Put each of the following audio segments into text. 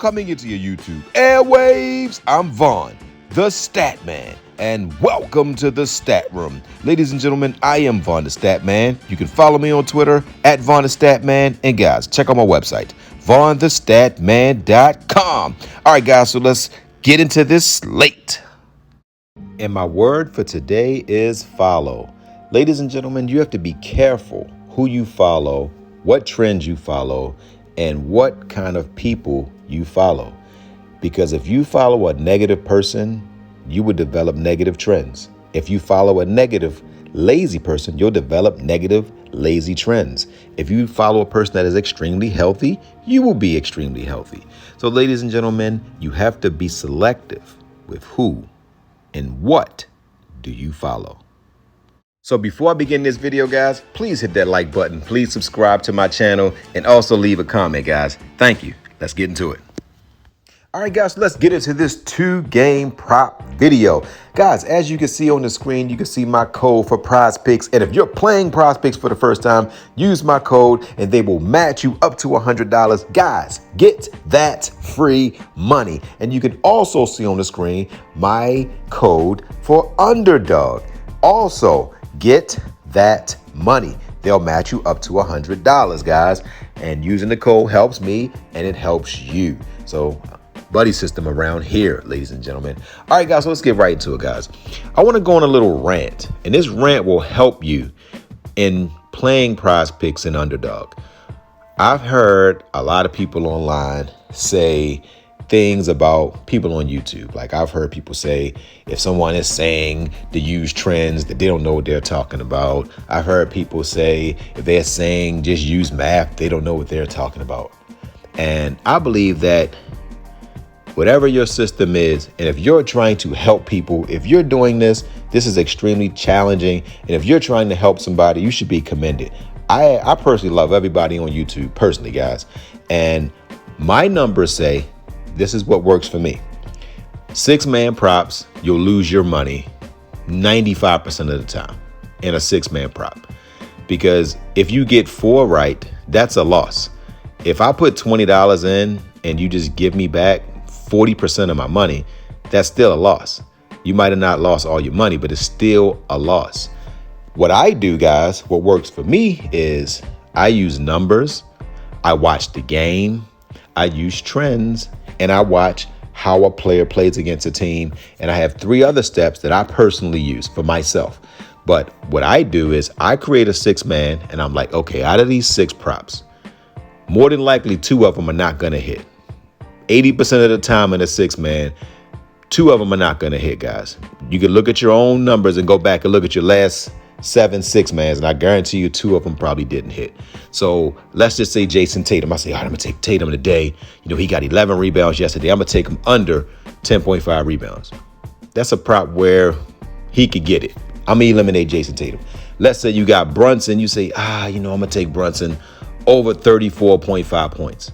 coming into your YouTube airwaves. I'm Vaughn, the Statman, and welcome to the Stat Room. Ladies and gentlemen, I am Vaughn the Statman. You can follow me on Twitter at VonnTheStatman. And guys, check out my website, VonnTheStatman.com. All right, guys, so let's get into this slate. And my word for today is follow. Ladies and gentlemen, you have to be careful who you follow, what trends you follow, and what kind of people you follow. Because if you follow a negative person, you will develop negative trends. If you follow a negative, lazy person, you'll develop negative, lazy trends. If you follow a person that is extremely healthy, you will be extremely healthy. So ladies and gentlemen, you have to be selective with who and what do you follow. So before I begin this video, guys, please hit that like button. Please subscribe to my channel and also leave a comment, guys. Thank you. Let's get into it. All right, guys, let's get into this 2-game prop video. Guys, as you can see on the screen, you can see my code for Prizepicks. And if you're playing Prizepicks for the first time, use my code and they will match you up to $100. Guys, get that free money. And you can also see on the screen my code for Underdog. Also, get that money. They'll match you up to $100, guys. And using the code helps me and it helps you. So buddy system around here, ladies and gentlemen. All right, guys, so let's get right into it, guys. I want to go on a little rant, and this rant will help you in playing Prizepicks and Underdog. I've heard a lot of people online say things about people on YouTube. Like I've heard people say if someone is saying to use trends that they don't know what they're talking about. I've heard people say if they're saying just use math, they don't know what they're talking about. And I believe that whatever your system is, and if you're trying to help people, if you're doing this, this is extremely challenging. And if you're trying to help somebody, you should be commended. I personally love everybody on YouTube, personally, guys. And my numbers say this is what works for me. 6-man props, you'll lose your money 95% of the time in a 6-man prop. Because if you get 4 right, that's a loss. If I put $20 in and you just give me back 40% of my money, that's still a loss. You might have not lost all your money, but it's still a loss. What I do, guys, what works for me is I use numbers, I watch the game, I use trends, and I watch how a player plays against a team. And I have 3 other steps that I personally use for myself. But what I do is I create a 6-man and I'm like, okay, out of these 6 props, more than likely 2 of them are not going to hit. 80% of the time in a 6-man, 2 of them are not going to hit, guys. You can look at your own numbers and go back and look at your last 7 6-mans, and I guarantee you 2 of them probably didn't hit. So let's just say Jason Tatum. I say, all right, I'm going to take Tatum today. You know, he got 11 rebounds yesterday. I'm going to take him under 10.5 rebounds. That's a prop where he could get it. I'm going to eliminate Jason Tatum. Let's say you got Brunson. You say, I'm going to take Brunson over 34.5 points.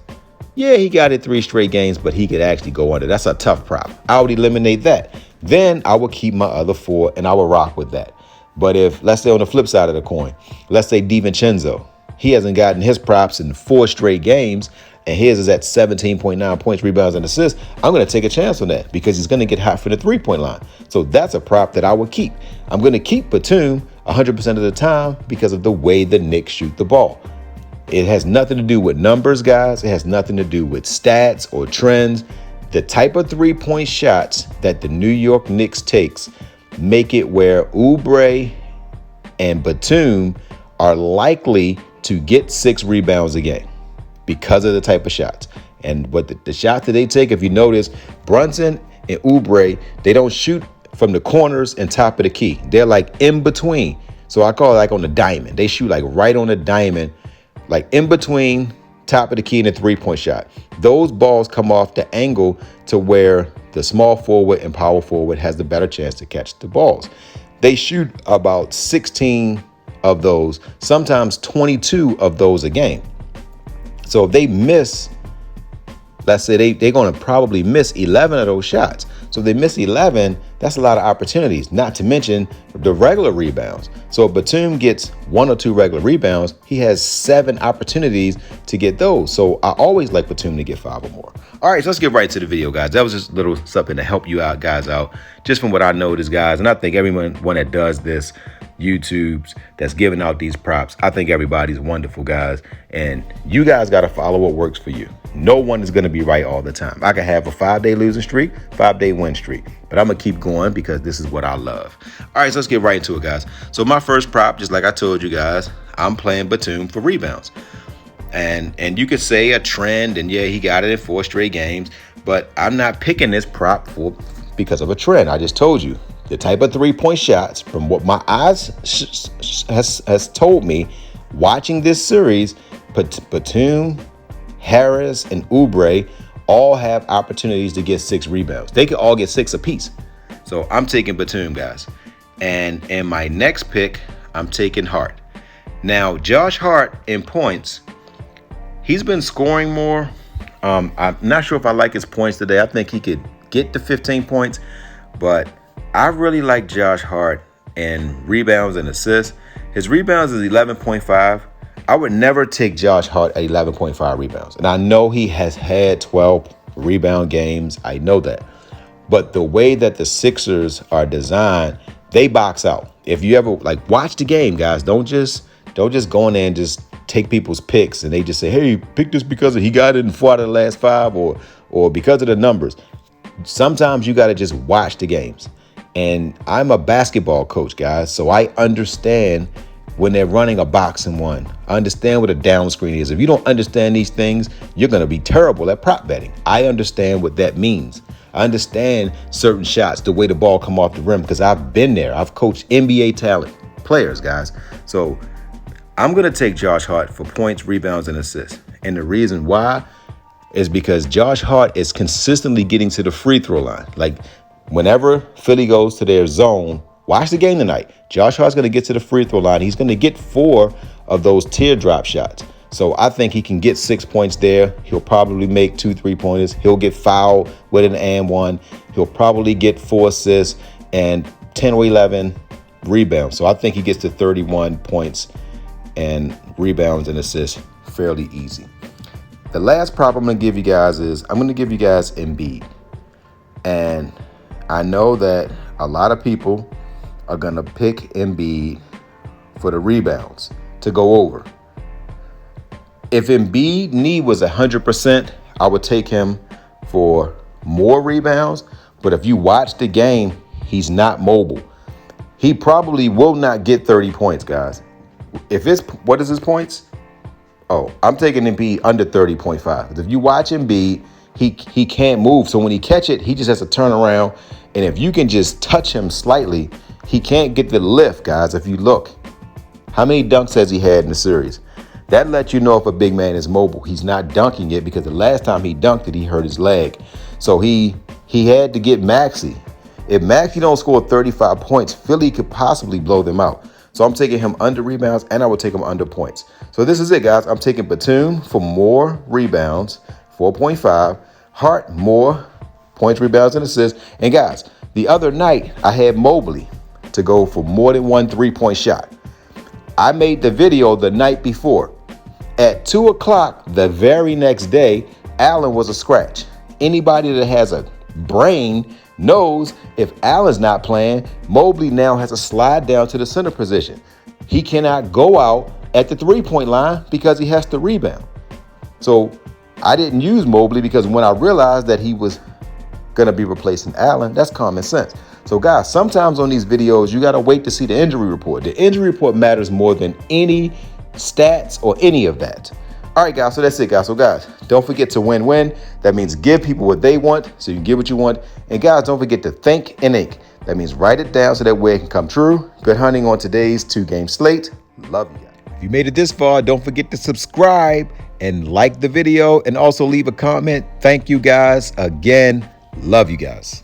Yeah, he got it 3 straight games, but he could actually go under. That's a tough prop. I would eliminate that. Then I would keep my other 4 and I would rock with that. But if, let's say on the flip side of the coin, let's say DiVincenzo, he hasn't gotten his props in 4 straight games and his is at 17.9 points, rebounds, and assists, I'm going to take a chance on that because he's going to get hot for the 3-point line. So that's a prop that I would keep. I'm going to keep Batum 100% of the time because of the way the Knicks shoot the ball. It has nothing to do with numbers, guys. It has nothing to do with stats or trends. The type of 3-point shots that the New York Knicks takes make it where Oubre and Batum are likely to get 6 rebounds a game because of the type of shots. And what the shots that they take, if you notice, Brunson and Oubre, they don't shoot from the corners and top of the key. They're like in between. So I call it like on the diamond. They shoot like right on the diamond, like in between top of the key and a 3-point shot. Those balls come off the angle to where the small forward and power forward has the better chance to catch the balls. They shoot about 16 of those, sometimes 22 of those a game. So if they miss, let's say they're going to probably miss 11 of those shots. So they miss 11. That's a lot of opportunities, not to mention the regular rebounds. So if Batum gets 1 or 2 regular rebounds, he has 7 opportunities to get those. So I always like Batum to get 5 or more. All right, so let's get right to the video, guys. That was just a little something to help you out, guys, out just from what I noticed, guys. And I think everyone that does this, YouTubes, that's giving out these props, I think everybody's wonderful, guys. And you guys got to follow what works for you. No one is going to be right all the time. I can have a 5-day losing streak, 5-day win streak, but I'm going to keep going because this is what I love. All right, so let's get right into it, guys. So my first prop, just like I told you guys, I'm playing Batum for rebounds. And you could say a trend, and yeah, he got it in 4 straight games, but I'm not picking this prop because of a trend. I just told you the type of 3-point shots from what my eyes has told me watching this series. Batum, Harris, and Oubre all have opportunities to get 6 rebounds. They could all get 6 apiece. So I'm taking Batum, guys. And in my next pick, I'm taking Hart. Now, Josh Hart in points, he's been scoring more. I'm not sure if I like his points today. I think he could get to 15 points, but I really like Josh Hart in rebounds and assists. His rebounds is 11.5. I would never take Josh Hart at 11.5 rebounds. And I know he has had 12 rebound games. I know that. But the way that the Sixers are designed, they box out. If you ever watch the game, guys, don't just go in there and just take people's picks and they just say, hey, pick this because he got it in 4 out of the last 5 or because of the numbers. Sometimes you got to just watch the games. And I'm a basketball coach, guys, so I understand when they're running a box and one. I understand what a down screen is. If you don't understand these things, you're going to be terrible at prop betting. I understand what that means. I understand certain shots, the way the ball come off the rim, because I've been there. I've coached NBA talent players, guys. So I'm going to take Josh Hart for points, rebounds, and assists. And the reason why is because Josh Hart is consistently getting to the free throw line. Whenever Philly goes to their zone, watch the game tonight. Josh Hart's going to get to the free throw line. He's going to get 4 of those teardrop shots. So I think he can get 6 points there. He'll probably make 2 3-pointers. He'll get fouled with an and one. He'll probably get 4 assists and 10 or 11 rebounds. So I think he gets to 31 points and rebounds and assists fairly easy. The last prop I'm going to give you guys is I'm going to give you guys Embiid. And I know that a lot of people are going to pick Embiid for the rebounds to go over. If Embiid knee was 100%, I would take him for more rebounds. But if you watch the game, he's not mobile. He probably will not get 30 points, guys. What is his points? Oh, I'm taking Embiid under 30.5. If you watch Embiid, he can't move. So when he catch it, he just has to turn around. And if you can just touch him slightly, he can't get the lift, guys. If you look, how many dunks has he had in the series? That lets you know if a big man is mobile. He's not dunking it because the last time he dunked it, he hurt his leg. So he had to get Maxey. If Maxey don't score 35 points, Philly could possibly blow them out. So I'm taking him under rebounds, and I would take him under points. So this is it, guys. I'm taking Batum for more rebounds, 4.5. Hart, more points, rebounds, and assists. And guys, the other night, I had Mobley to go for more than 1 3-point shot. I made the video the night before. At 2 o'clock the very next day, Allen was a scratch. Anybody that has a brain knows if Allen's not playing, Mobley now has to slide down to the center position. He cannot go out at the 3-point line because he has to rebound. So I didn't use Mobley because when I realized that he was going to be replacing Allen, that's common sense. So guys, sometimes on these videos, you got to wait to see the injury report. The injury report matters more than any stats or any of that. All right, guys, so that's it, guys. So guys, don't forget to win-win. That means give people what they want so you can get what you want. And guys, don't forget to think and ink. That means write it down so that way it can come true. Good hunting on today's 2-game slate. Love you guys. If you made it this far, don't forget to subscribe and like the video and also leave a comment. Thank you guys again. Love you guys.